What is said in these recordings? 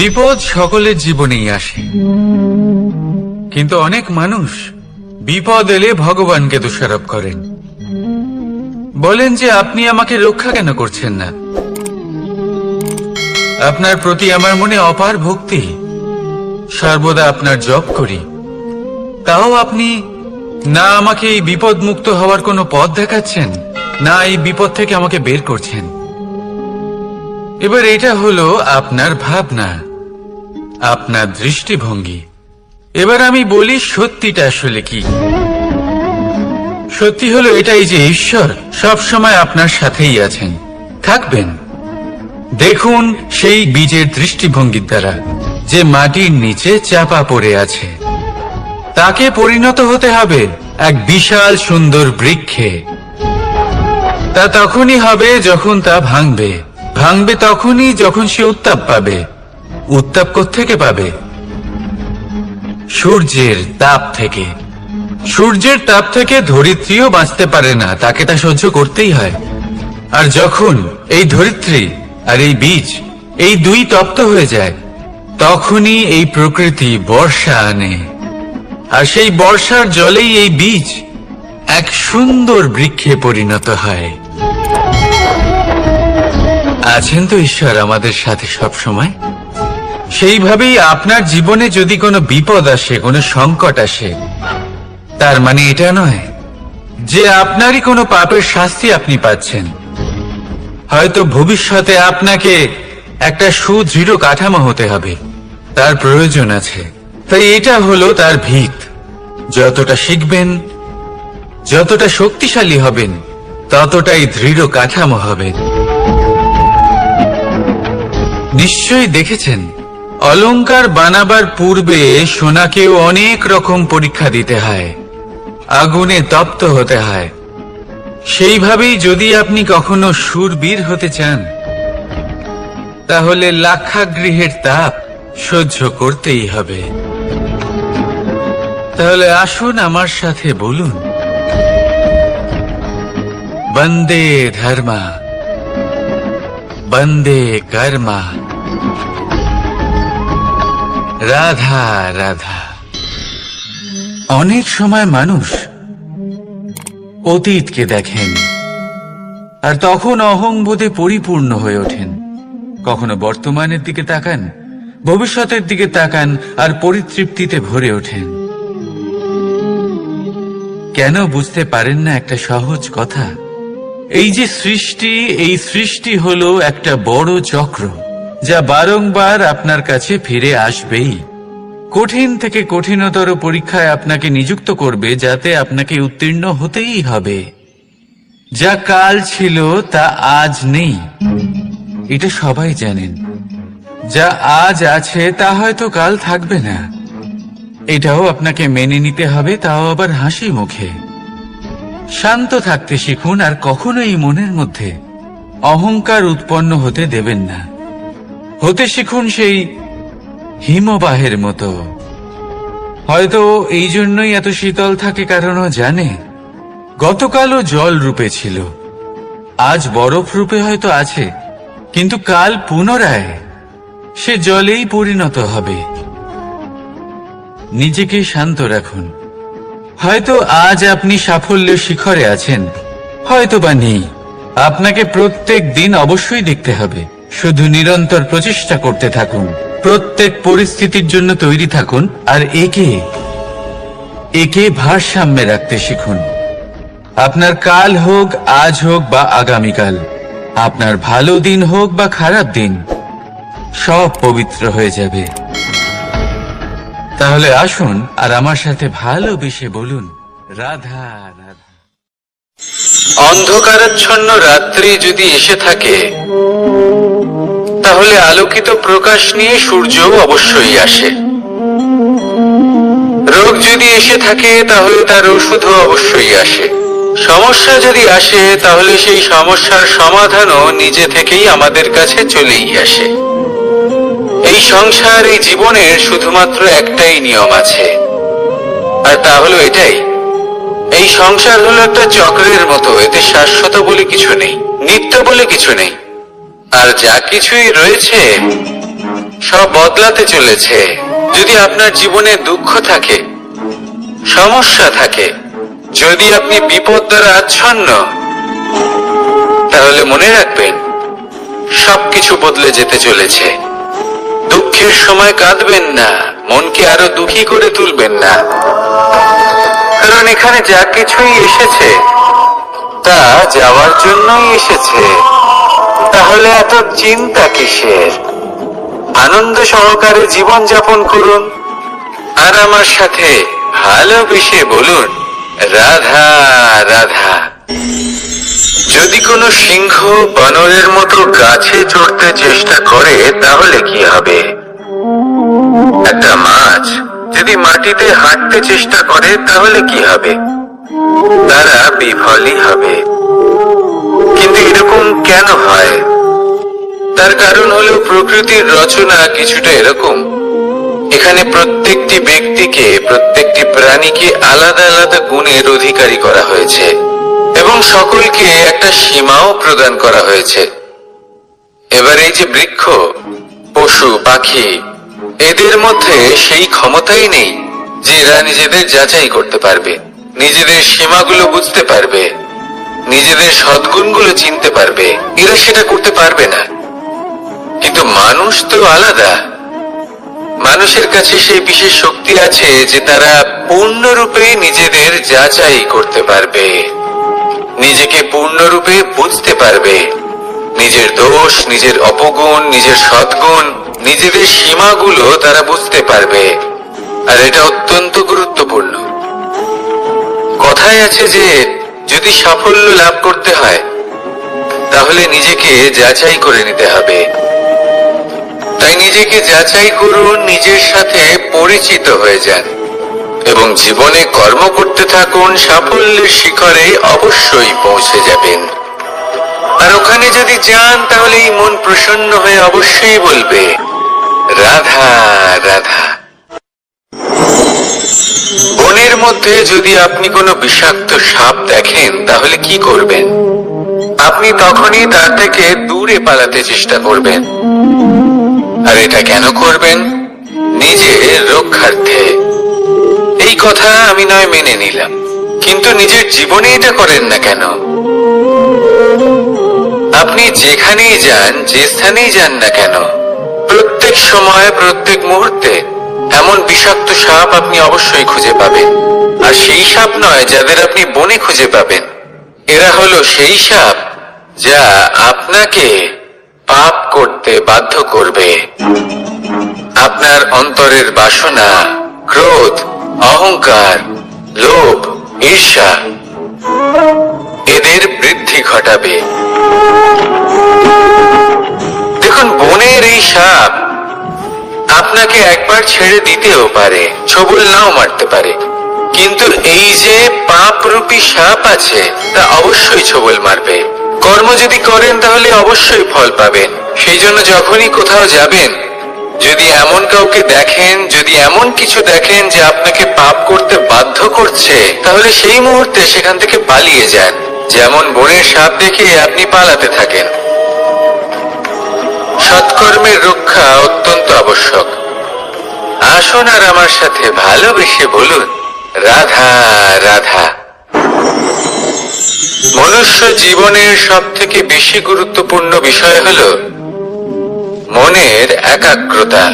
বিপদ সকলের জীবনেই আসে, কিন্তু অনেক মানুষ বিপদ এলে ভগবানকে দোষারোপ করেন। বলেন যে আপনি আমাকে রক্ষা কেন করছেন না? আপনার প্রতি আমার মনে অপার ভক্তি, সর্বদা আপনার জপ করি, তাও আপনি না আমাকে এই বিপদ মুক্ত হওয়ার কোনো পথ দেখাচ্ছেন, না এই বিপদ থেকে আমাকে বের করছেন। এবার এটা হলো আপনার ভাবনা, আপনার দৃষ্টিভঙ্গি। এবার আমি বলি সত্যিটা আসলে কি। সত্যি হলো এটাই যে ঈশ্বর সব সময় আপনার সাথেই আছেন, থাকবেন। দেখুন সেই বীজের দৃষ্টিভঙ্গির দ্বারা যে মাটির নিচে চাপা পড়ে আছে, তাকে পরিণত হতে হবে এক বিশাল সুন্দর বৃক্ষে। তা তখনই হবে যখন তা ভাঙবে, ভাঙবে তখনই যখন সে উত্তাপ পাবে। উত্তাপ কোত্থেকে পাবে? সূর্যের তাপ থেকে। সূর্যের তাপ থেকে ধরিত্রীও বাঁচতে পারে না, তাকে তা সহ্য করতেই হয়। আর যখন এই ধরিত্রী আর এই বীজ এই দুই তপ্ত হয়ে যায়, তখনই এই প্রকৃতি বর্ষা আনে। আর সেই বর্ষার জলেই এই বীজ এক সুন্দর বৃক্ষে পরিণত হয়। আছেন তো ঈশ্বর আমাদের সাথে সব সময়। সেইভাবেই আপনার জীবনে যদি কোনো বিপদ আসে, কোনো সংকট আসে, তার মানে এটা নয় যে আপনারই কোনো পাপের শাস্তি আপনি পাচ্ছেন। হয়তো ভবিষ্যতে আপনাকে একটা সুদৃঢ় কাঠামো হতে হবে, তার প্রয়োজন আছে। তাই এটা হলো তার ভিত। যতটা শিখবেন, যতটা শক্তিশালী হবেন, ততটাই দৃঢ় কাঠামো হবে। নিশ্চয়ই দেখেছেন, অলংকার বানাবার পূর্বে সোনাকেও অনেক রকম পরীক্ষা দিতে হয়, আগুনে তপ্ত হতে হয়। সেইভাবেই যদি আপনি কখনো শূরবীর হতে চান, তাহলে লাক্ষাগৃহের তাপ সহ্য করতেই হবে। তাহলে আসুন আমার সাথে বলুন, বন্দে ধর্মা, বন্দে কর্মা, রাধা রাধা। অনেক সময় মানুষ অতীতকে দেখেন আর তখন অহংবোধে পরিপূর্ণ হয়ে ওঠেন। কখনো বর্তমানের দিকে তাকান, ভবিষ্যতের দিকে তাকান আর পরিতৃপ্তিতে ভরে ওঠেন। কেন বুঝতে পারেন না একটা সহজ কথা? এই যে সৃষ্টি, এই সৃষ্টি হলো একটা বড় চক্র, যা বারংবার আপনার কাছে ফিরে আসবেই। কঠিন থেকে কঠিনতর পরীক্ষায় আপনাকে নিযুক্ত করবে, যাতে আপনাকে উত্তীর্ণ হতেই হবে। যা কাল ছিল তা আজ নেই, এটা সবাই জানেন। যা আজ আছে তা হয়তো কাল থাকবে না, এটাও আপনাকে মেনে নিতে হবে, তাও আবার হাসি মুখে। শান্ত থাকতে শিখুন আর কখনোই মনের মধ্যে অহংকার উৎপন্ন হতে দেবেন না। হতে শিখুন সেই হিমবাহের মতো। হয়তো এই জন্যই এত শীতল থাকে, কারণ ও জানে গতকালও জল রূপে ছিল, আজ বরফ রূপে হয়তো আছে, কিন্তু কাল পুনরায় সে জলেই পরিণত হবে। নিজেকে শান্ত রাখুন। হয়তো আজ আপনি সাফল্যের শিখরে আছেন, হয়তো বা নেই। আপনাকে প্রত্যেক দিন অবশ্যই দেখতে হবে। শুধু নিরন্তর প্রচেষ্টা করতে থাকুন, প্রত্যেক পরিস্থিতির জন্য তৈরি থাকুন, আর একে ভারসাম্যে রাখতে শিখুন। আপনার কাল হোক, আজ হোক বা আগামীকাল, আপনার ভালো দিন হোক বা খারাপ দিন, সব পবিত্র হয়ে যাবে। তাহলে আসুন আর আমার সাথে ভালোবেসে বলুন, রাধা রাধা। অন্ধকারাচ্ছন্ন রাত্রি যদি এসে থাকে, তাহলে আলোকিত প্রকাশ নিয়ে সূর্যও অবশ্যই আসে। রোগ যদি এসে থাকে, তাহলে তার ওষুধও অবশ্যই আসে। সমস্যা যদি আসে, তাহলে সেই সমস্যার সমাধানও নিজে থেকেই আমাদের কাছে চলেই আসে। এই সংসার, এই জীবনের শুধুমাত্র একটাই নিয়ম আছে, আর তা হলো এটাই, এই সংসার হলো একটা চক্রের মতো। এতে শাশ্বত বলে কিছু নেই, নিত্য বলে কিছু নেই। আর যা কিছুই রয়েছে সব বদলাতে চলেছে। যদি আপনার জীবনে দুঃখ থাকে, সমস্যা থাকে, যদি আপনি বিপদ দ্বারা আচ্ছন্ন, তাহলে মনে রাখবেন সবকিছু বদলে যেতে চলেছে। দুঃখের সময় কাঁদবেন না, মনকে আরো দুঃখী করে তুলবেন না, কারণ এখানে যা কিছুই এসেছে তা যাওয়ার জন্যই এসেছে। তাহলে এত চিন্তা কিসের? আনন্দ সহকারে জীবন যাপন করুন আর আমার সাথে ভালোবেসে বলুন রাধা রাধা। যদি কোনো সিংহ বানরের মতো গাছে চড়তে চেষ্টা করে তাহলে কি হবে? একটা মাছ যদি মাটিতে হাঁটতে চেষ্টা করে তাহলে কি হবে? তারা বিফলই হবে। কিন্তু এরকম কেন হয়? তার কারণ হলো প্রকৃতির রচনা কিছুটা এরকম। এখানে প্রত্যেকটি ব্যক্তিকে, প্রত্যেকটি প্রাণীকে আলাদা আলাদা গুণের অধিকারী করা হয়েছে এবং সকলকে একটা সীমাও প্রদান করা হয়েছে। এবার এই যে বৃক্ষ, পশু, পাখি, এদের মধ্যে সেই ক্ষমতাই নেই যে এরা নিজেদের যাচাই করতে পারবে, নিজেদের সীমাগুলো বুঝতে পারবে, নিজেদের সদ্গুণগুলো চিনতে পারবে। এরা সেটা করতে পারবে না। কিন্তু মানুষ তো আলাদা। মানুষের কাছে সেই বিশেষ শক্তি আছে যে তারা পূর্ণরূপে নিজেদের যাচাই করতে পারবে, নিজেকে পূর্ণরূপে বুঝতে পারবে, নিজের দোষ, নিজের অপগুণ, নিজের সদ্গুণ, নিজেদের সীমাগুলো তারা বুঝতে পারবে। আর এটা অত্যন্ত গুরুত্বপূর্ণ। কথায় আছে যে যদি সাফল্য লাভ করতে হয় তাহলে নিজেকে যাচাই করে নিতে হবে। তাই নিজেকে যাচাই করুন, নিজের সাথে পরিচিত হয়ে যান এবং জীবনে কর্ম করতে থাকুন। সাফল্যের শিখরে অবশ্যই পৌঁছে যাবেন। আর ওখানে যদি যান তাহলে এই মন প্রসন্ন হয়ে অবশ্যই বলবে রাধা রাধা। বনের মধ্যে যদি আপনি কোনো বিষাক্ত সাপ দেখেন তাহলে কি করবেন? আপনি তখনই তার থেকে দূরে পালাতে চেষ্টা করবেন। আর এটা কেন করবেন? নিজের রক্ষার্থে। এই কথা আমি নয় মেনে নিলাম, কিন্তু নিজের জীবনে এটা করেন না কেন? আপনি যেখানেই যান, যে স্থানেই যান না কেন, প্রত্যেক সময়, প্রত্যেক মুহূর্তে এমন বিষাক্ত সাপ আপনি অবশ্যই খুঁজে পাবেন। আর সেই সাপ নয় যাদের আপনি বনে খুঁজে পাবেন, এরা হলো সেই সাপ যা আপনাকে পাপ করতে বাধ্য করবে। আপনার অন্তরের বাসনা, ক্রোধ, অহংকার, লোভ, ঈর্ষা, এদের বৃদ্ধি ঘটাবে। দেখুন, বনের এই সাপ আপনাকে একবার ছেড়ে দিতেও পারে, ছবল নাও মারতে পারে, কিন্তু এই যে পাপরূপী সাপ আছে তা অবশ্যই ছবল মারবে। কর্ম যদি করেন তাহলে অবশ্যই ফল পাবেন। সেই জন্য যখনই কোথাও যাবেন, যদি এমন কাউকে দেখেন, যদি এমন কিছু দেখেন যে আপনাকে পাপ করতে বাধ্য করছে, তাহলে সেই মুহূর্তে সেখান থেকে পালিয়ে যান। যেমন বনের সাপ দেখে আপনি পালাতে থাকেন। সৎকর্মের রক্ষা অত্যন্ত আবশ্যক। আসুন আর আমার সাথে ভালোবেসে বলুন রাধা রাধা। মনুষ্য জীবনের সব থেকে বেশি গুরুত্বপূর্ণ বিষয় হল মনের একাগ্রতা।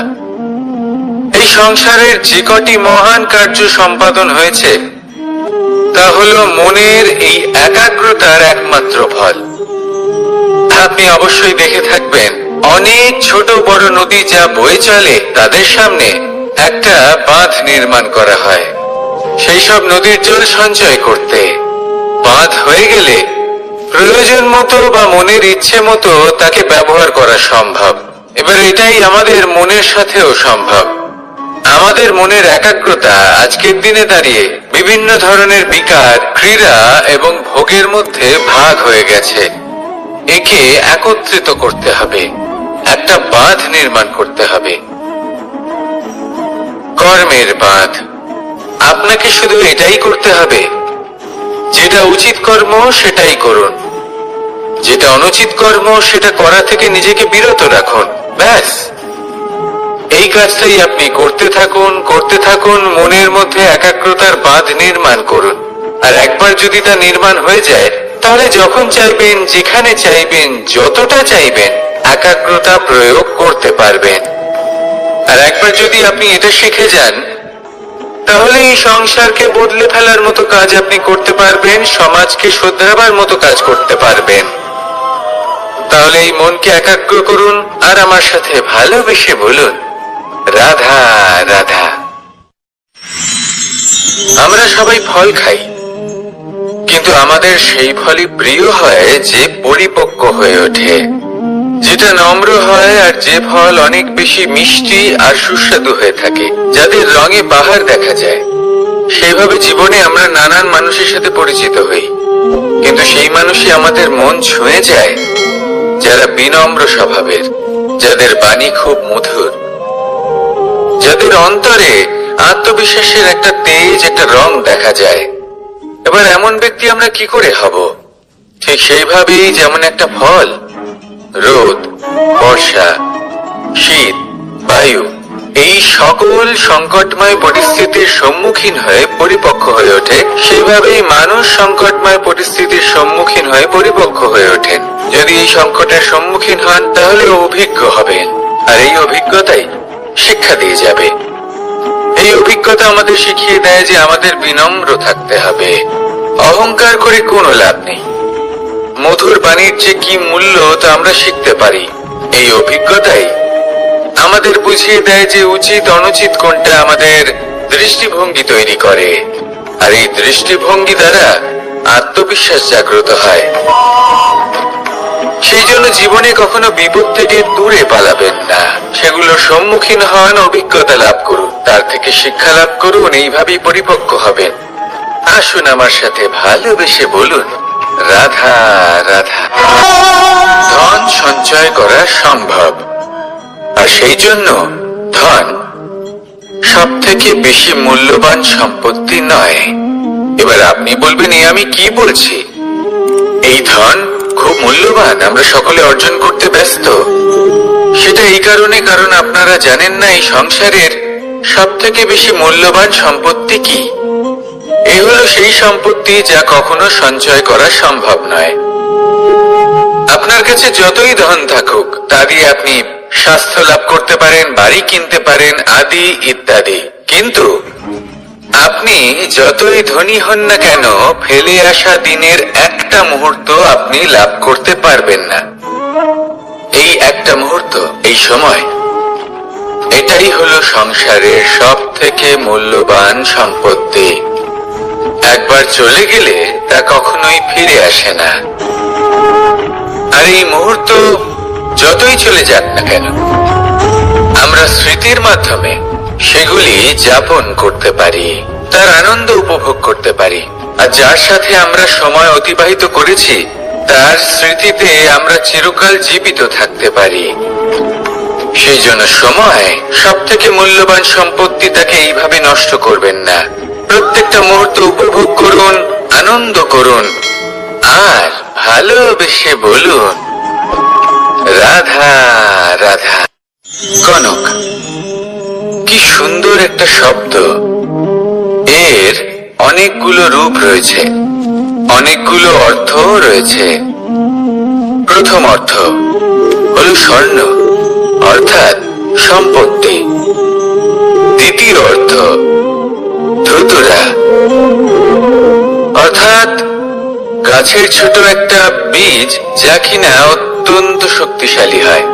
এই সংসারের যে কটি মহান কার্য সম্পাদন হয়েছে তা হল মনের এই একাগ্রতার একমাত্র ফল। আপনি অবশ্যই দেখে থাকবেন, অনেক ছোট বড় নদী যা বয়ে চলে তাদের সামনে একটা বাঁধ নির্মাণ করা হয় সেই সব নদীর জল সঞ্চয় করতে। বাঁধ হয়ে গেলে প্রয়োজন মতো বা মনের ইচ্ছে মতো তাকে ব্যবহার করা সম্ভব। এবার এটাই আমাদের মনের সাথেও সম্ভব। আমাদের মনের একাগ্রতা আজকের দিনে দাঁড়িয়ে বিভিন্ন ধরনের বিকার, ক্রীড়া এবং ভোগের মধ্যে ভাগ হয়ে গেছে। একে একত্রিত করতে হবে, একটা বাঁধ নির্মাণ করতে হবে, কর্মের বাঁধ। আপনাকে শুধু এটাই করতে হবে, যেটা উচিত কর্ম সেটাই করুন, যেটা অনুচিত কর্ম সেটা করা থেকে নিজেকে বিরত রাখুন। ব্যাস, এই কাজটাই আপনি করতে থাকুন, মনের মধ্যে একাগ্রতার বাঁধ নির্মাণ করুন। আর একবার যদি তা নির্মাণ হয়ে যায়, তাহলে যখন চাইবেন, যেখানে চাইবেন, যতটা চাইবেন, একাগ্রতা প্রয়োগ করতে পারবেন। আর একবার যদি আপনি এটা শিখে যান, তাহলে এই সংসারকে বদলে ফেলার মতো কাজ আপনি করতে পারবেন, সমাজকে শুধরাবার মতো কাজ করতে পারবেন। তাহলে এই মনকে একাগ্র করুন আর আমার সাথে ভালোবেসে বলুন, রাধা রাধা। আমরা সবাই ফল খাই, কিন্তু আমাদের সেই ফলই প্রিয় হয় যে পরিপক্ক হয়ে ওঠে, যেটা নম্র হয়, আর যে ফল অনেক বেশি মিষ্টি আর সুস্বাদু হয়ে থাকে, যাদের রঙে বাহার দেখা যায়। সেইভাবে জীবনে আমরা নানান মানুষের সাথে পরিচিত হই, কিন্তু সেই মানুষই আমাদের মন ছুঁয়ে যায় যারা বিনম্র স্বভাবের, যাদের বাণী খুব মধুর, যাদের অন্তরে আত্মবিশ্বাসের একটা তেজ, একটা রং দেখা যায়। এবার এমন ব্যক্তি আমরা কি করে হব? ঠিক সেইভাবেই যেমন একটা ফল রোদ, বর্ষা, শীত, বায়ু, এই সকল সংকটময় পরিস্থিতির সম্মুখীন হয়ে পরিপক্ক হয়ে ওঠে, সেইভাবেই মানুষ সংকটময় পরিস্থিতির সম্মুখীন হয়ে পরিপক্ক হয়ে ওঠেন। যদি এই সংকটের সম্মুখীন হন, তাহলে অভিজ্ঞ হবেন, আর এই অভিজ্ঞতাই শিক্ষা দিয়ে যাবে। এই অভিজ্ঞতা আমাদের শিখিয়ে দেয় যে আমাদের বিনম্র থাকতে হবে। অহংকার করে কোনো লাভ নেই। মধুর বাণীর যে কি মূল্য তা আমরা শিখতে পারি। এই অভিজ্ঞতাই আমাদের বুঝিয়ে দেয় যে উচিত অনুচিত কোনটা, আমাদের দৃষ্টিভঙ্গি তৈরি করে, আর এই দৃষ্টিভঙ্গি দ্বারা আত্মবিশ্বাস জাগ্রত হয়। সেই জন্য জীবনে কখনো বিপদ থেকে দূরে পালাবেন না, সেগুলোর সম্মুখীন হন, অভিজ্ঞতা লাভ করুন, তার থেকে শিক্ষা লাভ করুন, এইভাবেই পরিপক্ক হবেন। আসুন আমার সাথে ভালোবেসে বলুন, রাধা রাধা। ধন সঞ্চয় করা সম্ভব, আর সেই জন্য ধন সব থেকে বেশি মূল্যবান সম্পত্তি নয়। এবার আপনি বলবেন, এ আমি কি বলছি? এই ধন খুব মূল্যবান, আমরা সকলে অর্জন করতে ব্যস্ত। সেটা এই কারণে, কারণ আপনারা জানেন না এই সংসারের সব থেকে বেশি মূল্যবান সম্পত্তি কি। এ হলো সেই সম্পত্তি যা কখনো সঞ্চয় করা সম্ভব নয়। আপনার কাছে যতই ধন থাকুক, তা দিয়ে আপনি স্বাস্থ্য লাভ করতে পারেন, বাড়ি কিনতে পারেন, আদি ইত্যাদি, কিন্তু আপনি যতই ধনী হন না কেন, ফেলে আসা দিনের একটা মুহূর্ত আপনি লাভ করতে পারবেন না। এই একটা মুহূর্ত, এই সময়, এটাই হলো সংসারের সব থেকে মূল্যবান সম্পত্তি। একবার চলে গেলে তা কখনোই ফিরে আসে না। আর এই মুহূর্ত যতই চলে যাক না কেন, আমরা স্মৃতির মাধ্যমে সেগুলি যাপন করতে পারি, তার আনন্দ উপভোগ করতে পারি। আর যার সাথে আমরা সময় অতিবাহিত করেছি, তার স্মৃতিতে আমরা চিরকাল জীবিত থাকতে পারি। সেই জন্য সময় সব থেকে মূল্যবান সম্পত্তি, তাকে এইভাবে নষ্ট করবেন না। প্রত্যেকটা মুহূর্ত উপভোগ করুন, আনন্দ করুন, আর ভালোবেসে বলুন, রাধা রাধা। কনক, কি সুন্দর একটা শব্দ। এর অনেকগুলো রূপ রয়েছে, অনেকগুলো অর্থ রয়েছে। প্রথম অর্থ হল স্বর্ণ, অর্থাৎ সম্পত্তি। দ্বিতীয় অর্থ ধুতুরা, অর্থাৎ গাছের ছোট একটা বীজ, যা কিনা অত্যন্ত শক্তিশালী হয়।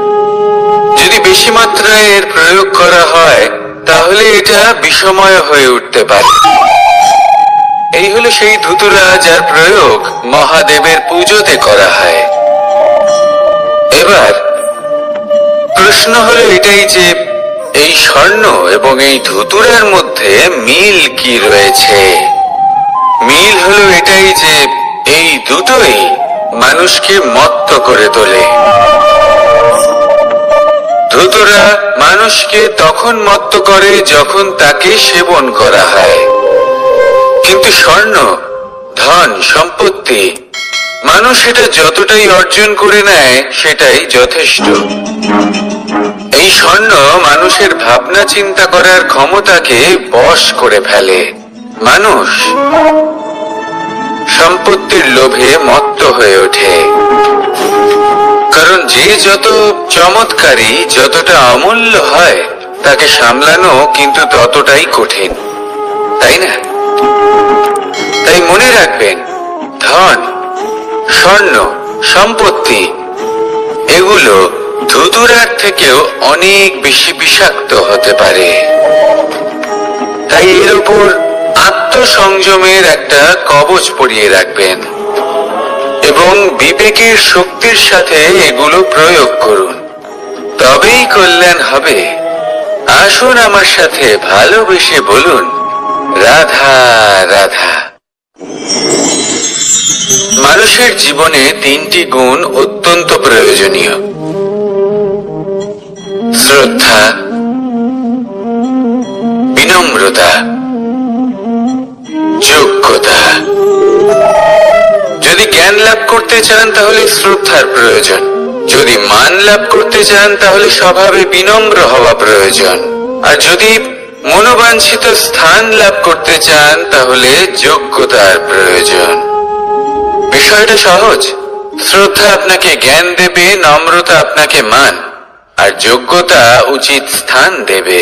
যদি বেশি মাত্রায় এর প্রয়োগ করা হয়, তাহলে এটা বিষময় হয়ে উঠতে পারে। এই হলো সেই ধুতুরা, যার প্রয়োগ মহাদেবের পুজোতে করা হয়। এবার প্রশ্ন হলো এটাই যে এই স্বর্ণ এবং এই ধুতুরার মধ্যে মিল কি রয়েছে? মিল হলো এটাই যে এই দুটোই মানুষকে মত্ত করে তোলে। ধুতুরা মানুষকে তখন মত্ত করে যখন তাকে সেবন করা হয়, কিন্তু স্বর্ণ, ধন, সম্পত্তি, মানুষ এটা যতটাই অর্জন করে নেয় সেটাই যথেষ্ট। এই স্বর্ণ মানুষের ভাবনা চিন্তা করার ক্ষমতাকে বশ করে ফেলে। মানুষ সম্পত্তির লোভে মত্ত হয়ে ওঠে, কারণ যে যত চমৎকারী, যতটা অমূল্য হয়, তাকে সামলানো কিন্তু ততটাই কঠিন, তাই না? তাই মনে রাখবেন, ধন, স্বর্ণ, সম্পত্তি এগুলো ধুতুরার থেকেও অনেক বেশি বিষাক্ত হতে পারে। তাই এর উপর আত্মসংযমের একটা কবচ পরিয়ে রাখবেন এবং বিবেকের শক্তির সাথে এগুলো প্রয়োগ করুন, তবেই কল্যাণ হবে। আসুন আমার সাথে ভালোবেসে বলুন, রাধা রাধা। মানুষের জীবনে 3টি গুণ অত্যন্ত প্রয়োজনীয়: শ্রদ্ধা, বিনম্রতা, যোগ্যতা। যদি জ্ঞান লাভ করতে চান তাহলে শ্রদ্ধার প্রয়োজন, যদি মান লাভ করতে চান তাহলে স্বভাবে বিনম্র হওয়া প্রয়োজন, আর যদি মনোবাঞ্ছিত স্থান লাভ করতে চান তাহলে যোগ্যতার প্রয়োজন। বিষয়টা সহজ। শ্রদ্ধা আপনাকে জ্ঞান দেবে, নম্রতা আপনাকে মান, আর যোগ্যতা উচিত স্থান দেবে।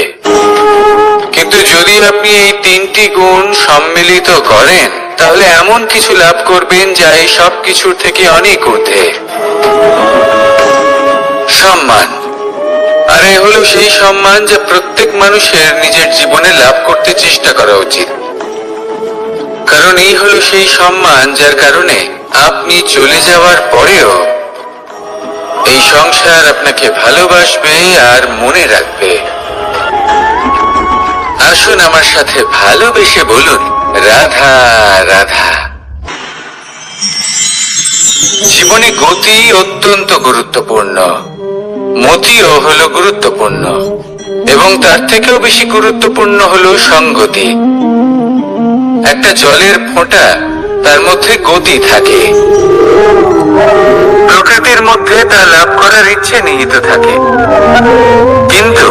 কিন্তু যদি আপনি এই 3টি গুণ সম্মিলিত করেন তাহলে এমন কিছু লাভ করবেন যা এই সব কিছুর থেকে অনেক ঊর্ধ্বে: সম্মান। আর এ হলো সেই সম্মান যা প্রত্যেক মানুষের নিজের জীবনে লাভ করতে চেষ্টা করা উচিত, কারণ এই হলো সেই সম্মান যার কারণে আপনি চলে যাওয়ার পরেও এই সংসার আপনাকে ভালোবাসবে আর মনে রাখবে। আসুন আমার সাথে ভালোবেসে বলুন, রাধা রাধা। জীবনে গতি অত্যন্ত গুরুত্বপূর্ণ, মতিও হলো গুরুত্বপূর্ণ, এবং তার থেকেও বেশি গুরুত্বপূর্ণ হলো সংগতি। একটা জলের ফোঁটা, তার মধ্যে গতি থাকে, প্রকৃতির মধ্যে তা লাভ করার ইচ্ছে নিহিত থাকে, কিন্তু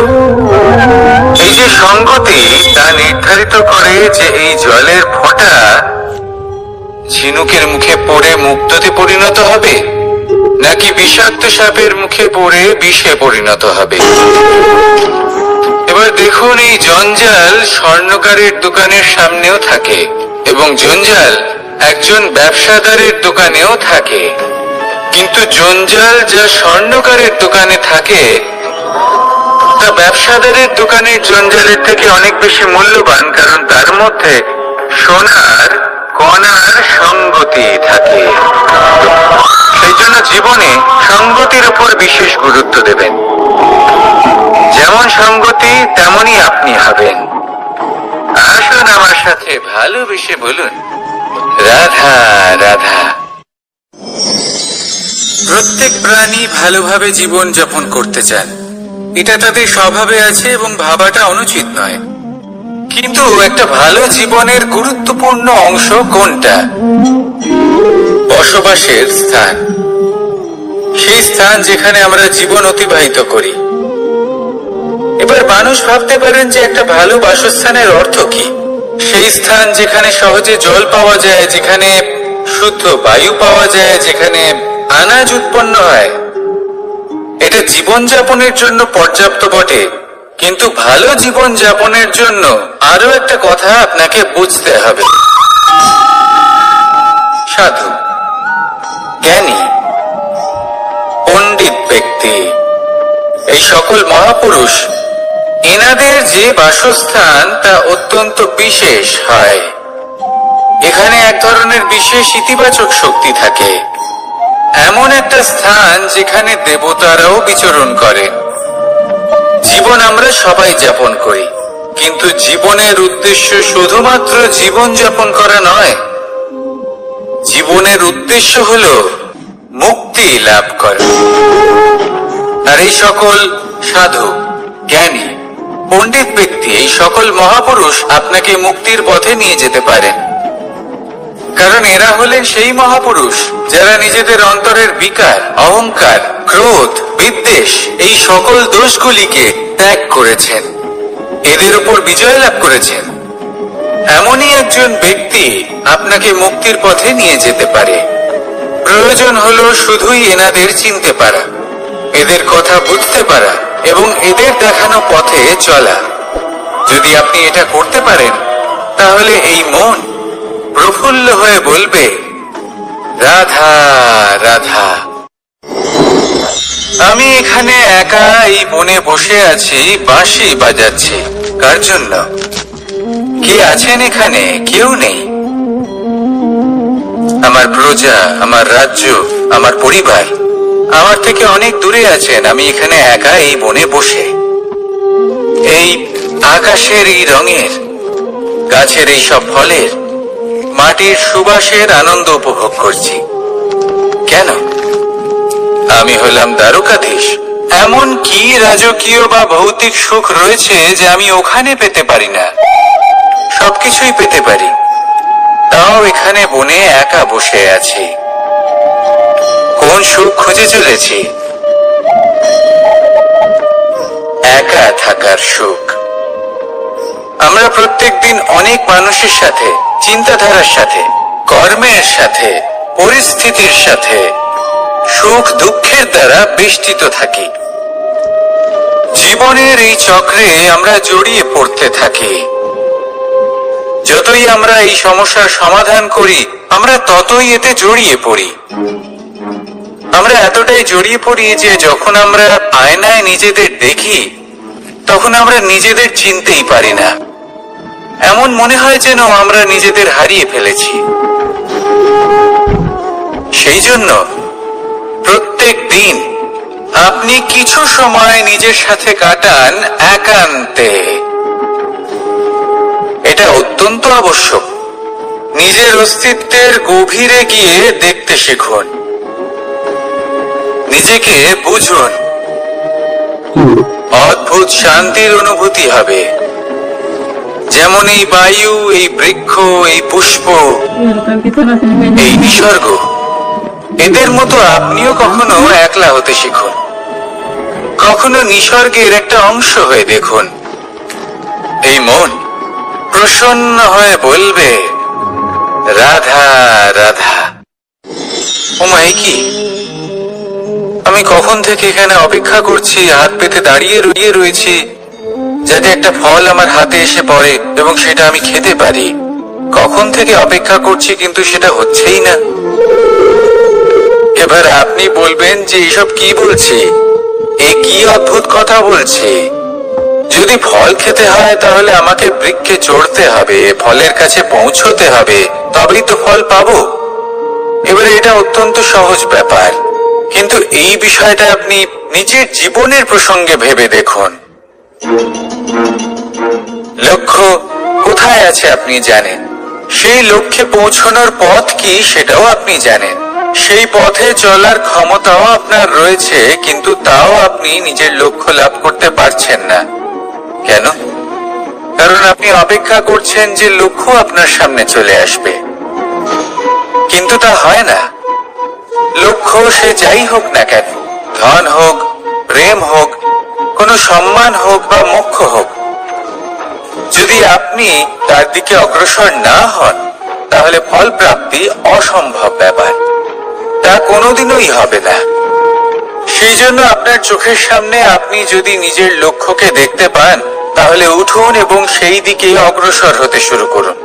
এই যে সংগতি তা নির্ধারিত করে যে এই জলের ফোঁটা ঝিনুকের মুখে পড়ে মুক্ততে পরিণত হবে নাকি বিষাক্ত সাপের মুখে পড়ে বিষে পরিণত হবে। এবার দেখুন, এই জঞ্জাল স্বর্ণকারের দোকানের সামনেও থাকে এবং জঞ্জাল একজন ব্যবসাদারের দোকানেও থাকে, কিন্তু জঞ্জাল যা স্বর্ণকারের দোকানে থাকে তা ব্যবসাদারের দোকানের জঞ্জালের থেকে অনেক বেশি মূল্যবান, কারণ তার মধ্যে সোনার কণার সঙ্গতি থাকে। সেই জন্য জীবনে সঙ্গতির উপর বিশেষ গুরুত্ব দেবেন। যেমন সঙ্গতি তেমনই আপনি হবেন। আসুন আমার সাথে ভালোবেসে বলুন, রাধা রাধা। প্রত্যেক প্রাণী ভালোভাবে জীবন যাপন করতে চান, এটা তাদের স্বভাবে আছে এবং ভাবাটা অনুচিত নয়। কিন্তু একটা ভালো জীবনের গুরুত্বপূর্ণ অংশ কোনটা? বসবাসের স্থান, সেই স্থান যেখানে আমরা জীবন অতিবাহিত করি। এবার মানুষ ভাবতে পারেন যে একটা ভালো বাসস্থানের অর্থ কি? সেই স্থান যেখানে সহজে জল পাওয়া যায়, যেখানে শুদ্ধ বায়ু পাওয়া যায়, যেখানে আনাজ উৎপন্ন হয়। এটা জীবনযাপনের জন্য পর্যাপ্ত বটে, কিন্তু ভালো জীবন যাপনের জন্য আরো একটা কথা আপনাকে বুঝতে হবে। সাধু, জ্ঞানী, পণ্ডিত ব্যক্তি, এই সকল মহাপুরুষ, এনাদের যে বাসস্থান তা অত্যন্ত বিশেষ হয়। এখানে এক ধরনের বিশেষ ইতিবাচক শক্তি থাকে, এমন একটা স্থান যেখানে দেবতারাও বিচরণ করেন। জীবন আমরা সবাই যাপন করি, কিন্তু জীবনের উদ্দেশ্য শুধুমাত্র জীবন যাপন করা নয়। জীবনের উদ্দেশ্য হলো মুক্তি লাভ করা। আর এই সকল সাধু, জ্ঞানী, পণ্ডিত ব্যক্তি, এই সকল মহাপুরুষ আপনাকে মুক্তির পথে নিয়ে যেতে পারেন। কারণ এরা হলেন সেই মহাপুরুষ যারা নিজেদের অন্তরের বিকার, অহংকার, ক্রোধ, বিদ্বেষ এই সকল দোষগুলিকে ত্যাগ করেছেন, এদের উপর বিজয় লাভ করেছেন। এমনই একজন ব্যক্তি আপনাকে মুক্তির পথে নিয়ে যেতে পারে। প্রয়োজন হলো শুধুই এনাদের চিনতে পারা, এদের কথা বুঝতে পারা এবং এদের দেখানো পথে চলা। যদি আপনি এটা করতে পারেন, তাহলে এই মন প্রফুল্ল হয়ে বলবে, রাধা রাধা। আমি এখানে একা এই বনে বসে আছি, বাঁশি বাজাচ্ছি। কার জন্য? কে আছেন এখানে? কেউ নেই। আমার প্রজা, আমার রাজ্য, আমার পরিবার আমার থেকে অনেক দূরে আছেন। আমি এখানে একা এই বনে বসে এই আকাশের এই রঙের, গাছের এই সব ফলের, মাটির সুবাসের আনন্দ উপভোগ করছি। কেন? আমি হলাম দ্বারকাধীশ। এমন কি রাজকীয় বা ভৌতিক সুখ রয়েছে যে আমি ওখানে পেতে পারি না? সবকিছুই পেতে পারি, তাও এখানে বনে একা বসে আছি। কোন সুখ খুঁজে চলেছি? একা থাকার সুখ। আমরা প্রত্যেকদিন অনেক মানুষের সাথে, চিন্তাধারার সাথে, কর্মের সাথে, পরিস্থিতির সাথে, সুখ দুঃখের দ্বারা বেষ্টিত থাকি। জীবনের এই চক্রে আমরা জড়িয়ে পড়তে থাকি। যতই আমরা এই সমস্যার সমাধান করি, আমরা ততই এতে জড়িয়ে পড়ি। আমরা এতটাই জড়িয়ে পড়ি যে যখন আমরা আয়নায় নিজেদের দেখি, তখন আমরা নিজেদের চিনতেই পারি না। এমন মনে হয় যেন আমরা নিজেদের হারিয়ে ফেলেছি। সেই জন্য প্রত্যেক দিন আপনি কিছু সময় নিজের সাথে কাটান একান্তে। এটা অত্যন্ত আবশ্যক। নিজের অস্তিত্বের গভীরে গিয়ে দেখতে শিখুন, নিজেকে বুঝুন। অদ্ভুত শান্তির অনুভূতি হবে। যেমন এই বায়ু, এই বৃক্ষ, এই পুষ্প, এই নিসর্গ, এদের মতো আপনিও কখনো একলা হতে শিখুন। কখনো নিসর্গের একটা অংশ হয়ে দেখুন। এই মন প্রসন্ন হয়ে বলবে, রাধা রাধা। ওমাই কি, আমি কখন থেকে এখানে অপেক্ষা করছি, হাত পেতে দাঁড়িয়ে রয়েছি যাতে একটা ফল আমার হাতে এসে পড়ে এবং সেটা আমি খেতে পারি। কখন থেকে অপেক্ষা করছি, কিন্তু সেটা হচ্ছেই না। এবার আপনি বলবেন যে এসব কি বলছি, এ কি অদ্ভুত কথা বলছি। যদি ফল খেতে হয় তাহলে আমাকে বৃক্ষে চড়তে হবে, ফলের কাছে পৌঁছতে হবে, তবেই তো ফল পাবো। এবারে এটা অত্যন্ত সহজ ব্যাপার, কিন্তু এই বিষয়টা আপনি নিজের জীবনের প্রসঙ্গে ভেবে দেখুন। লক্ষ্য কোথায় আছে আপনি জানেন, সেই লক্ষ্যে পৌঁছানোর পথ কি সেটাও আপনি জানেন, সেই পথে চলার ক্ষমতাও আপনার রয়েছে, কিন্তু তাও আপনি নিজের লক্ষ্য লাভ করতে পারছেন না। কেন? কারণ আপনি অপেক্ষা করছেন যে লক্ষ্য আপনার সামনে চলে আসবে, কিন্তু তা হয় না। লক্ষ্য সে যাই হোক না কেন, ধন হোক, প্রেম হোক, কোনো সম্মান হোক বা মোক্ষ হোক, যদি আপনি তার দিকে অগ্রসর না হন, তাহলে ফল প্রাপ্তি অসম্ভব ব্যাপার, তা কোনোদিনই হবে না। সেই জন্য আপনার চোখের সামনে আপনি যদি নিজের লক্ষ্যকে দেখতে পান, তাহলে উঠুন এবং সেই দিকে অগ্রসর হতে শুরু করুন।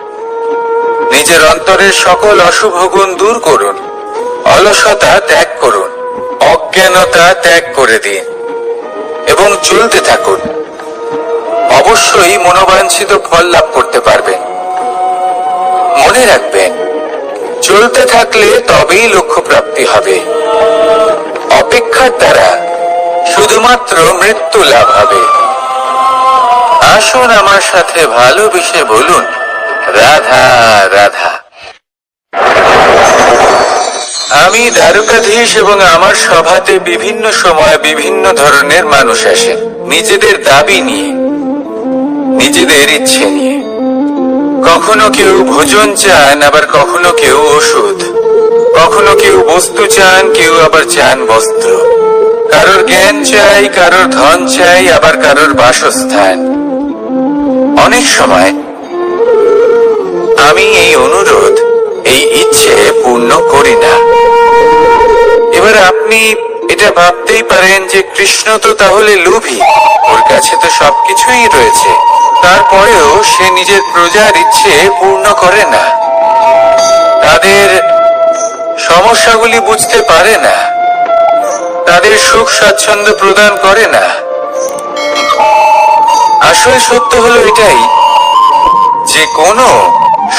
নিজের অন্তরের সকল অশুভ গুণ দূর করুন, অলসতা ত্যাগ করুন, অজ্ঞানতা ত্যাগ করে দিন এবং চলতে থাকুন। অবশ্যই মনোবাঞ্ছিত ফল লাভ করতে পারবেন। মনে রাখবেন, চলতে থাকলে তবেই লক্ষ্য প্রাপ্তি হবে। অপেক্ষার দ্বারা শুধুমাত্র মৃত্যু লাভ হবে। আসুন আমার সাথে ভালোবেসে বলুন, রাধা রাধা। আমি দ্বারকাধীশ এবং আমার সভাতে বিভিন্ন সময় বিভিন্ন ধরনের মানুষ আসেন, নিজেদের দাবি নিয়ে, নিজেদের ইচ্ছে নিয়ে। কখনো কেউ ভোজন চান, আবার কখনো কেউ ওষুধ। কখনো কেউ বস্তু চান, কেউ আবার চান বস্ত্র। কারোর জ্ঞান চাই, কারোর ধন চাই, আবার কারোর বাসস্থান। অনেক সময় আমি এই অনুরোধ, এই ইচ্ছে পূর্ণ করি না। এবার আপনি এটা ভাবতেই পারেন যে কৃষ্ণ তো তাহলে লোভী, ওর কাছে তো সবকিছুই রয়েছে, তারপরেও সে নিজের প্রজার ইচ্ছে পূর্ণ করে না, তাদের সমস্যাগুলি বুঝতে পারে না, তাদের সুখ স্বাচ্ছন্দ্য প্রদান করে না। আসল সত্য হলো এটাই যে কোনো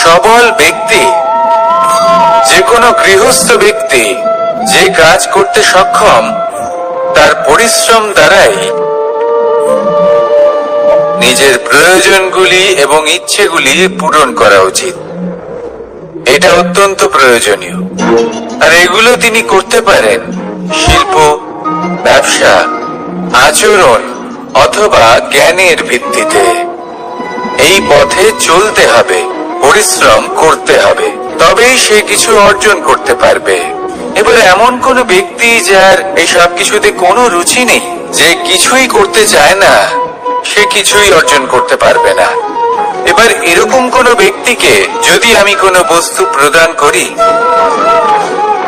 সবল ব্যক্তি, যে কোনো গৃহস্থ ব্যক্তি যে কাজ করতে সক্ষম, তার পরিশ্রম দ্বারাই নিজের প্রয়োজনগুলি এবং ইচ্ছেগুলি পূরণ করা উচিত। এটা অত্যন্ত প্রয়োজনীয়। আর এগুলো তিনি করতে পারেন শিল্প, ব্যবসা, আচরণ অথবা জ্ঞানের ভিত্তিতে। এই পথে চলতে হবে, পরিশ্রম করতে হবে, তবেই সে কিছু অর্জন করতে পারবে। এবার এমন কোন ব্যক্তি যার এই সব কিছুতে কোনো রুচি নেই, যে কিছুই করতে চায় না, সে কিছুই অর্জন করতে পারবে না। এবার এরকম কোন ব্যক্তিকে যদি আমি কোনো বস্তু প্রদান করি,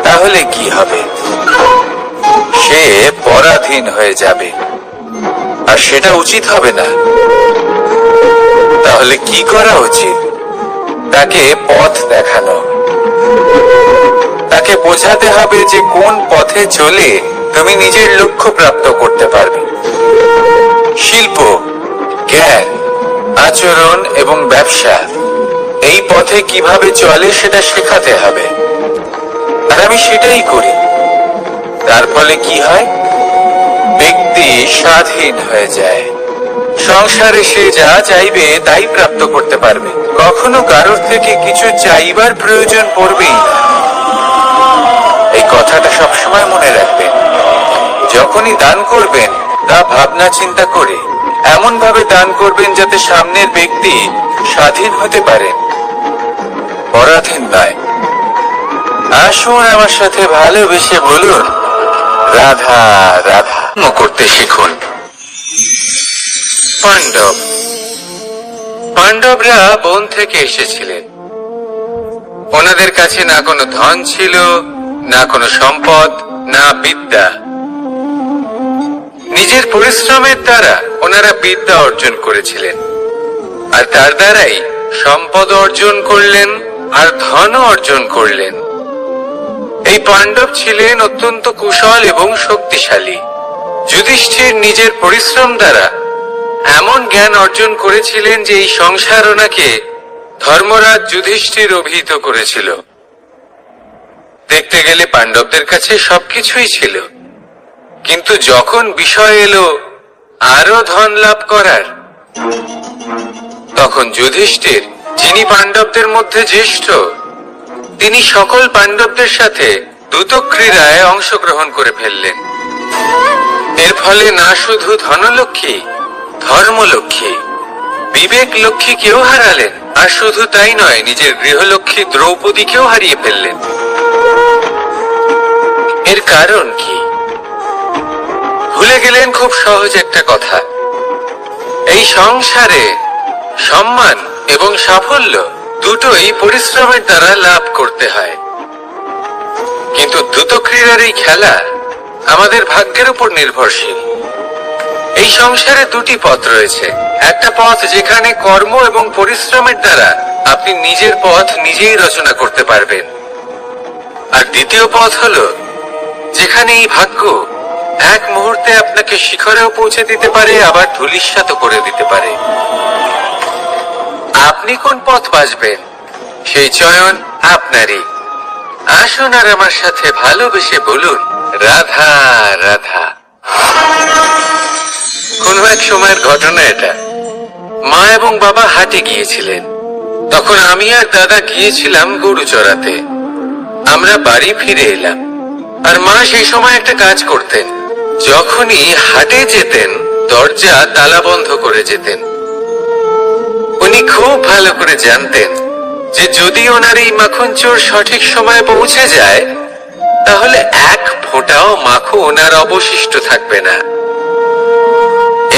তাহলে কি হবে? সে পরাধীন হয়ে যাবে, আর সেটা উচিত হবে না। তাহলে কি করা উচিত? তাকে পথ দেখানো, তাকে বোঝাতে হবে যে কোন পথে চলে তুমি নিজের লক্ষ্য প্রাপ্ত করতে পারবে। শিল্প, জ্ঞান, আচরণ এবং ব্যবসা, এই পথে কিভাবে চলে সেটা শেখাতে হবে। আর আমি সেটাই করি। তার ফলে কি হয়? ব্যক্তি স্বাধীন হয়ে যায়। সংসারে সে যা চাইবে তাই প্রাপ্ত করতে পারবে। কখনো কারোর থেকে কিছু চাইবার প্রয়োজন পড়বেই না। এই কথাটা সবসময় মনে রাখবেন। যখনই দান করবেন, তা ভাবনা চিন্তা করে এমন ভাবে দান করবেন যাতে সামনের ব্যক্তি স্বাধীন হতে পারেন, পরাধীন নয়। আসুন আমার সাথে ভালোবেসে বলুন, রাধা রাধা করতে শিখুন। পাণ্ডব, পাণ্ডবরা বন থেকে এসেছিলেন। ওনাদের কাছে না কোনো ধন ছিল, না কোনো সম্পদ, না বিদ্যা। নিজের পরিশ্রমের দ্বারা ওনারা বিদ্যা অর্জন করেছিলেন, আর তার দ্বারাই সম্পদ অর্জন করলেন আর ধনও অর্জন করলেন। এই পাণ্ডব ছিলেন অত্যন্ত কুশল এবং শক্তিশালী। যুধিষ্ঠির নিজের পরিশ্রম দ্বারা এমন জ্ঞান অর্জন করেছিলেন যে এই সংসার ওনাকে ধর্মরাজ যুধিষ্ঠির অভিহিত করেছিল। দেখতে গেলে পাণ্ডবদের কাছে সবকিছুই ছিল, কিন্তু যখন বিষয় এলো আরো ধন লাভ করার, তখন যুধিষ্ঠির, যিনি পাণ্ডবদের মধ্যে জ্যেষ্ঠ, তিনি সকল পাণ্ডবদের সাথে দ্যুতক্রীড়ায় অংশগ্রহণ করে ফেললেন। এর ফলে না শুধু ধনলক্ষ্মী, ধর্মলক্ষ্মী, বিবেক লক্ষ্মী কেউ হারালেন, আর শুধু তাই নয়, নিজের গৃহলক্ষ্মী দ্রৌপদীকেও হারিয়ে ফেললেন। এর কারণ কি? ভুলে গেলেন খুব সহজ একটা কথা, এই সংসারে সম্মান এবং সাফল্য দুটোই পরিশ্রমের দ্বারা লাভ করতে হয়। কিন্তু দ্রুতক্রীড়ার এই খেলা আমাদের ভাগ্যের উপর নির্ভরশীল। এই সংসারে দুটি পথ রয়েছে। একটা পথ যেখানে কর্ম এবং পরিশ্রমের দ্বারা আপনি নিজের পথ নিজেই রচনা করতে পারবেন, আর দ্বিতীয় পথ হলো যেখানে এই ভাগ্য এক মুহূর্তে আপনাকে শিখরেও পৌঁছে দিতে পারে, আবার ধূলিসাৎ করে দিতে পারে। আপনি কোন পথ বাছবেন, সেই চয়ন আপনারই। আসুন আর আমার সাথে ভালোবেসে বলুন, রাধা রাধা। কোন এক সময়ের ঘটনা এটা। মা এবং বাবা হাটে গিয়েছিলেন। তখন আমি আর দাদা গিয়েছিলাম গরু চড়াতে। আমরা বাড়ি ফিরে এলাম, আর মা সেই সময় একটা কাজ করতেন। যখনই হাটে যেতেন, দরজা তালা বন্ধ করে যেতেন। উনি খুব ভালো করে জানতেন যে যদি ওনার এই মাখন চোর সঠিক সময়ে পৌঁছে যায় তাহলে এক ফোঁটাও মাখন আর অবশিষ্ট থাকবে না।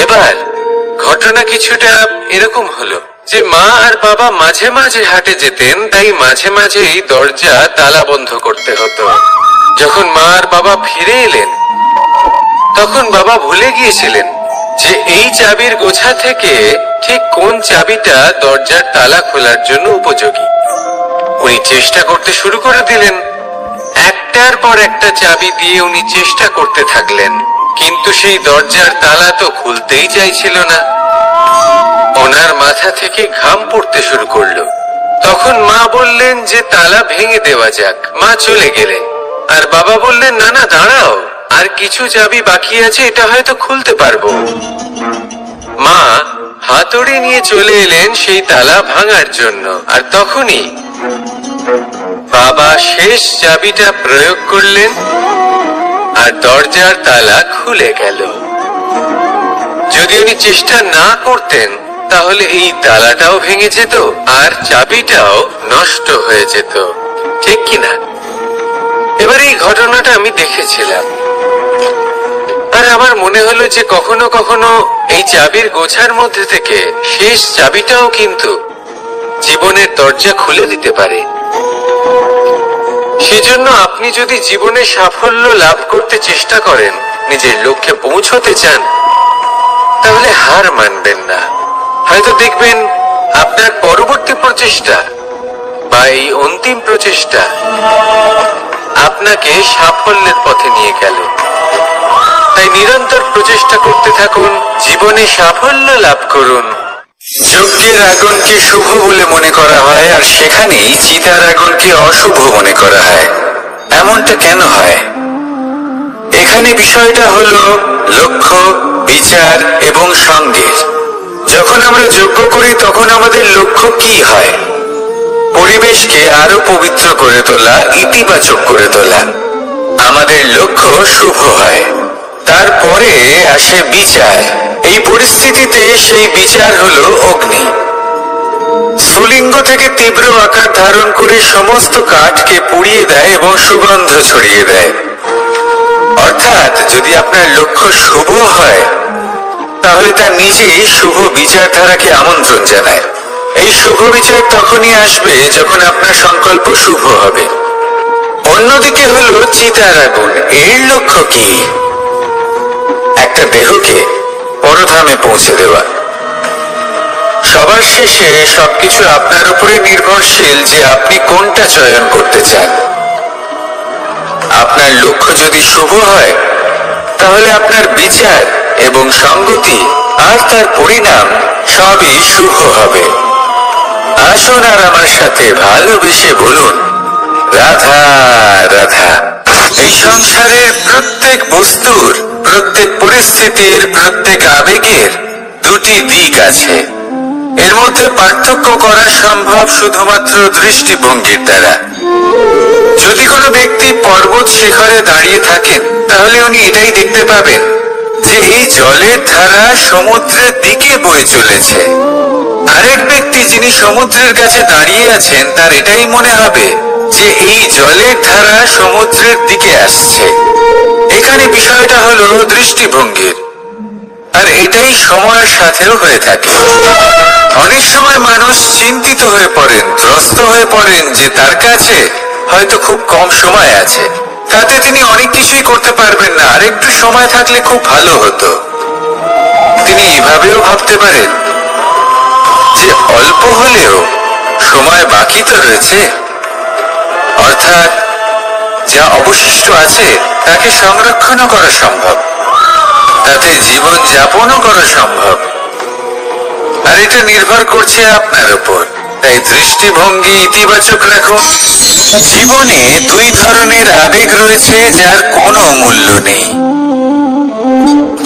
এবার ঘটনা কিছুটা এরকম হলো যে মা আর বাবা মাঝে মাঝে হাটে যেতেন, তাই মাঝে মাঝেই দরজা তালা বন্ধ করতে হতো। যখন মা আর বাবা ফিরে এলেন তখন বাবা ভুলে গিয়েছিলেন যে এই চাবির গোছা থেকে ঠিক কোন চাবিটা দরজার তালা খোলার জন্য উপযোগী। উনি চেষ্টা করতে শুরু করে দিলেন। একটার পর একটা চাবি দিয়ে উনি চেষ্টা করতে থাকলেন, কিন্তু সেই দরজার তালা তো খুলতেই চাইছিল না। ওনার মাথা থেকে ঘাম পড়তে শুরু করলো। তখন মা বললেন যে তালা ভেঙে দেওয়া যাক। মা চলে গেলেন আর বাবা বললেন না না দাঁড়াও, আর কিছু চাবি বাকি আছে, এটা হয়তো খুলতে পারবো। মা হাতুড়ি নিয়ে চলে এলেন সেই তালা ভাঙার জন্য, আর তখনই বাবা শেষ চাবিটা প্রয়োগ করলেন আর দরজার তালা খুলে গেল। যদি উনি চেষ্টা না করতেন তাহলে এই তালাটাও ভেঙে যেত আর চাবিটাও নষ্ট হয়ে যেত, ঠিক কিনা? এবার এই ঘটনাটা আমি দেখেছিলাম আর আমার মনে হলো যে কখনো কখনো এই চাবির গোছার মধ্যে থেকে শেষ চাবিটাও কিন্তু জীবনের দরজা খুলে দিতে পারে। সেজন্য আপনি যদি জীবনে সাফল্য লাভ করতে চেষ্টা করেন, নিজের লক্ষ্যে পৌঁছতে চান, তাহলে হার মানবেন না। হয়তো দেখবেন আপনার পরবর্তী প্রচেষ্টা বা এই অন্তিম প্রচেষ্টা আপনাকে সাফল্যের পথে নিয়ে গেল। তাই নিরন্তর প্রচেষ্টা করতে থাকুন, জীবনে সাফল্য লাভ করুন। যজ্ঞের আগুনকে শুভ বলে মনে করা হয় আর সেখানেই চিতার আগুনকে অশুভ মনে করা হয়। এমনটা কেন হয়? এখানে বিষয়টা হলো লক্ষ্য, বিচার এবং সঙ্গের। যখন আমরা যজ্ঞ করি তখন আমাদের লক্ষ্য কি হয়? পরিবেশকে আরো পবিত্র করে তোলা, ইতিবাচক করে তোলা। আমাদের লক্ষ্য শুভ হয়। তারপরে আসে বিচার। এই পরিস্থিতিতে সেই বিচার হলো অগ্নি। স্ফুলিঙ্গ থেকে তীব্র আকার ধারণ করে সমস্ত কাঠকে পুড়িয়ে দেয় এবং সুগন্ধ ছড়িয়ে দেয়। অর্থাৎ যদি আপনার লক্ষ্য শুভ হয় তাহলে তা নিজেই শুভ বিচারধারাকে আমন্ত্রণ জানায়। এই শুভ বিচার তখনই আসবে যখন আপনার সংকল্প শুভ হবে। অন্যদিকে হলো চিতার আগুন। এর লক্ষ্য কি? একটা দেহকে পরধামে পৌঁছে দেওয়া। সবার শেষে সবকিছু আপনার উপরে নির্ভরশীল যে আপনি কোনটা চয়ন করতে চান। আপনার লক্ষ্য যদি শুভ হয় তাহলে আপনার বিচার এবং সঙ্গতি আর তার পরিণাম সবই শুভ হবে। আসুন আর আমার সাথে ভালোবেসে বলুন রাধা রাধা। এই সংসারের প্রত্যেক বস্তুর, প্রত্যেক পরিস্থিতির, প্রত্যেক আবেগের দুটি দিক আছে। এর মধ্যে পার্থক্য করা সম্ভব শুধুমাত্র দৃষ্টিভঙ্গির দ্বারা। যদি কোনো ব্যক্তি পর্বত শিখরে দাঁড়িয়ে থাকেন তাহলে উনি এটাই দেখতে পাবেন যে এই জলের ধারা সমুদ্রের দিকে বয়ে চলেছে। আরেক ব্যক্তি যিনি সমুদ্রের কাছে দাঁড়িয়ে আছেন তার এটাই মনে হবে যে এই জলের ধারা সমুদ্রের দিকে আসছে। এখানে বিষয়টা হলো দৃষ্টিভঙ্গির, আর এটাই সময়ের সাথেও হয়ে থাকে। অনেক সময় মানুষ চিন্তিত হয়ে পড়েন, ত্রস্ত হয়ে পড়েন যে তার কাছে হয়তো খুব কম সময় আছে, তাতে তিনি অনেক কিছুই করতে পারবেন না, আর একটু সময় থাকলে খুব ভালো হতো। তিনি এভাবেও ভাবতে পারেন যে অল্প হলেও সময় বাকি তো রয়েছে, অর্থাৎ যা অবশিষ্ট আছে তাকে সংরক্ষণও করা সম্ভব, তাতে জীবন যাপনও করা সম্ভব। আর এটা নির্ভর করছে আপনার উপর। তাই দৃষ্টিভঙ্গি ইতিবাচক রাখুন। জীবনে দুই ধরনের আবেগ রয়েছে যার কোনো মূল্য নেই।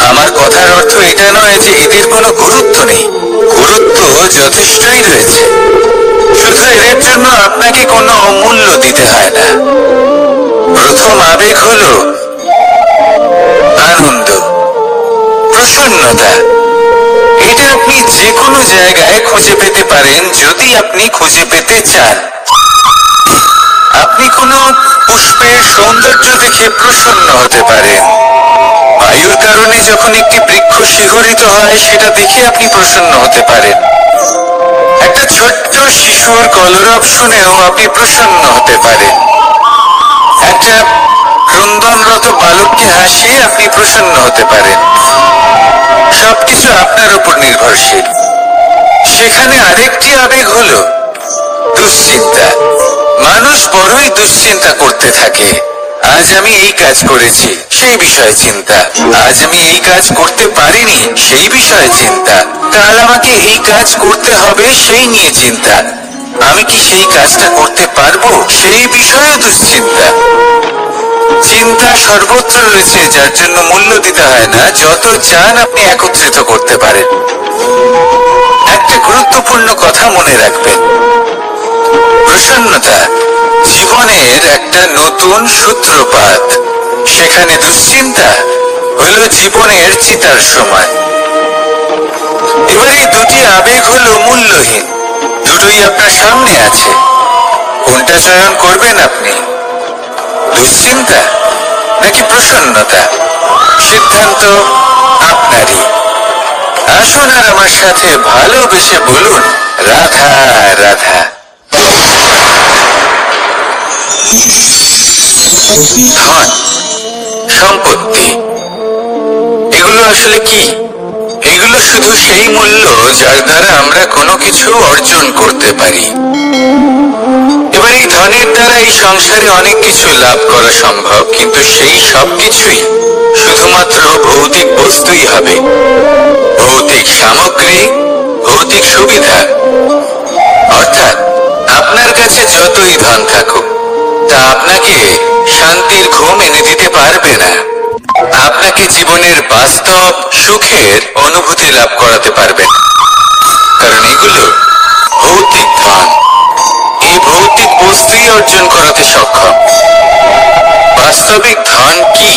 আমার কথার অর্থ এটা নয় যে এদের কোনো গুরুত্ব নেই, গুরুত্ব যথেষ্টই রয়েছে, শুধু এদের জন্য আপনাকে কোনো অমূল্য দিতে হয় না। প্রথম আবেগ হলো আনন্দ, প্রসন্নতা। এটা আপনি যে যে কোনো জায়গায় খুঁজে পেতে পারেন যদি আপনি খুঁজে পেতে চান। আপনি কোনো পুষ্পের সৌন্দর্য দেখে প্রসন্ন হতে পারেন। বায়ুর কারণে যখন একটি বৃক্ষ শিহরিত হয় সেটা দেখে আপনি প্রসন্ন হতে পারেন। একটা ছোট্ট শিশুর কলরব শুনেও আপনি প্রসন্ন হতে পারেন। একটা ক্রন্দনরত বালককে হাসিয়ে আপনি প্রসন্ন হতে পারেন। সবকিছু আপনার উপর নির্ভরশীল। সেখানে আরেকটি আবেগ হলো দুশ্চিন্তা। মানুষ বড়ই দুশ্চিন্তা করতে থাকে। আজ আমি এই কাজ করেছি, সেই বিষয়ে চিন্তা। আজ আমি এই কাজ করতে পারিনি, সেই বিষয়ে চিন্তা। কাল আমাকে এই কাজ করতে হবে, সেই নিয়ে চিন্তা। আমি কি সেই কাজটা করতে পারবো, সেই বিষয়ে দুশ্চিন্তা। চিন্তা সর্বত্র রয়েছে, যার জন্য মূল্য দিতে হয় না। যত চান আপনি একত্রিত করতে পারেন। একটা গুরুত্বপূর্ণ কথা মনে রাখবেন, প্রসন্নতা জীবনের একটা নতুন সূত্রপাত। সেখানে দুশ্চিন্তা হলো জীবনের চিতার সময়। এবার এই দুটি আবেগ হলো মূল্যহীন। দুটোই আপনার সামনে আছে। কোনটা চয়ন করবেন আপনি? দুশ্চিন্তা নাকি প্রসন্নতা? সিদ্ধান্ত আপনারই। আসুন আর আমার সাথে ভালোবেসে বলুন, রাধা রাধা। ধন, সম্পত্তি, এগুলো আসলে কি? এগুলো শুধু সেই মূল্য যার দ্বারা আমরা কোনো কিছু অর্জন করতে পারি। এবার এই ধনের দ্বারা এই সংসারে অনেক কিছু লাভ করা সম্ভব, কিন্তু সেই সব কিছুই শুধুমাত্র ভৌতিক বস্তুই হবে। ভৌতিক সামগ্রী, ভৌতিক সুবিধা। অর্থাৎ আপনার কাছে যতই ধন থাকুক, তা আপনাকে শান্তির ঘুম এনে দিতে পারবে না। আপনাকে জীবনের বাস্তব সুখের অনুভূতি লাভ করাতে পারবে না, কারণ এগুলো ভৌতিক ধন। এই ভৌতিক বস্তুই অর্জন করাতে সক্ষম। বাস্তবিক ধন কি?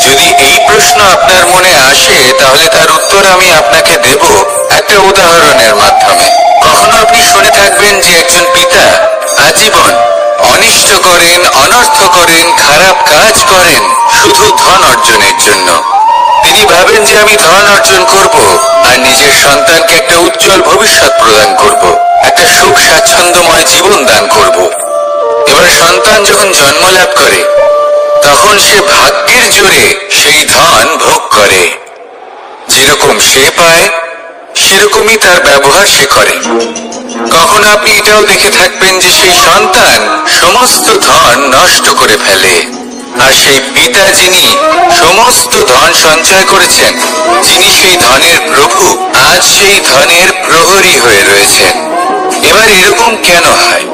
যদি এই প্রশ্ন আপনার মনে আসে, তাহলে তার উত্তর আমি আপনাকে দেব একটা উদাহরণের মাধ্যমে। কখনো আপনি শুনে থাকবেন যে একজন পিতা আজীবন অনিষ্ট করেন, অনর্থ করেন, খারাপ কাজ করেন শুধু ধন অর্জনের জন্য। তিনি ভাবেন যে আমি ধন অর্জন করব আর নিজের সন্তানকে একটা উজ্জ্বল ভবিষ্যৎ প্রদান করব, একটা সুখ স্বাচ্ছন্দ্যময় জীবন দান করব। এবার সন্তান যখন জন্ম লাভ করে, তখন সে ভাগ্যের জোরে সেই ধন ভোগ করে। যেরকম সে পায়, সেরকমই তার ব্যবহার সে করে। কখনো আপনি এটাও দেখে থাকবেন যে সেই সন্তান সমস্ত ধন নষ্ট করে ফেলে, আর সেই পিতা যিনি সমস্ত ধন সঞ্চয় করেছেন, যিনি সেই ধনের প্রভু, আজ সেই ধনের প্রহরী হয়ে রয়েছেন। এবার এরকম কেন হয়?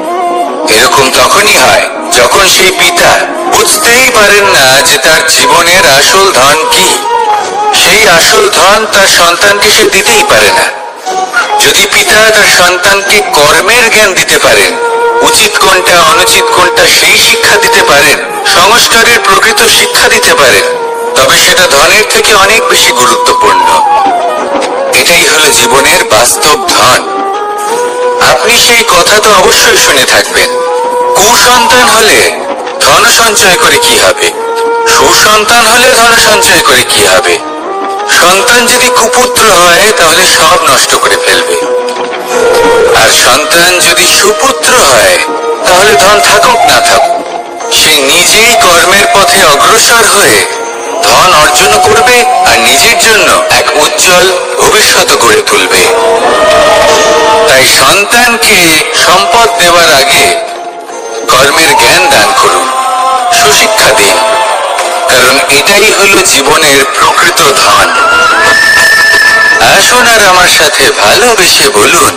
এরকম তখনই হয় যখন সেই পিতা বুঝতেই পারেন না যে তার জীবনের আসল ধন কি। সেই আসল ধন তার সন্তানকে সে দিতেই পারে না। যদি পিতা তার সন্তানকে কর্মের জ্ঞান দিতে পারেন, উচিত কোনটা অনুচিত কোনটা সেই শিক্ষা দিতে পারেন, সংস্কারের প্রকৃত শিক্ষা দিতে পারেন, তবে সেটা ধনের থেকে অনেক বেশি গুরুত্বপূর্ণ। এটাই হলো জীবনের বাস্তব ধন। আপনি সেই কথা তো অবশ্যই শুনে থাকবেন, কুসন্তান হলে ধন সঞ্চয় করে কি হবে, সুসন্তান হলে ধন সঞ্চয় করে কি হবে। সন্তান যদি কুপুত্র হয় তাহলে সব নষ্ট করে ফেলবে, আর সন্তান যদি সুপুত্র হয় তাহলে ধন থাকুক না থাকুক, সে নিজেই কর্মের পথে অগ্রসর হয়ে ধন অর্জন করবে আর নিজের জন্য এক উজ্জ্বল ভবিষ্যৎ গড়ে তুলবে। তাই সন্তানকে সম্পদ দেওয়ার আগে কর্মের জ্ঞান দান করুন, সুশিক্ষা দিন, কারণ এটাই হলো জীবনের প্রকৃত ধন। আসুন আর আমার সাথে ভালোবেসে বলুন,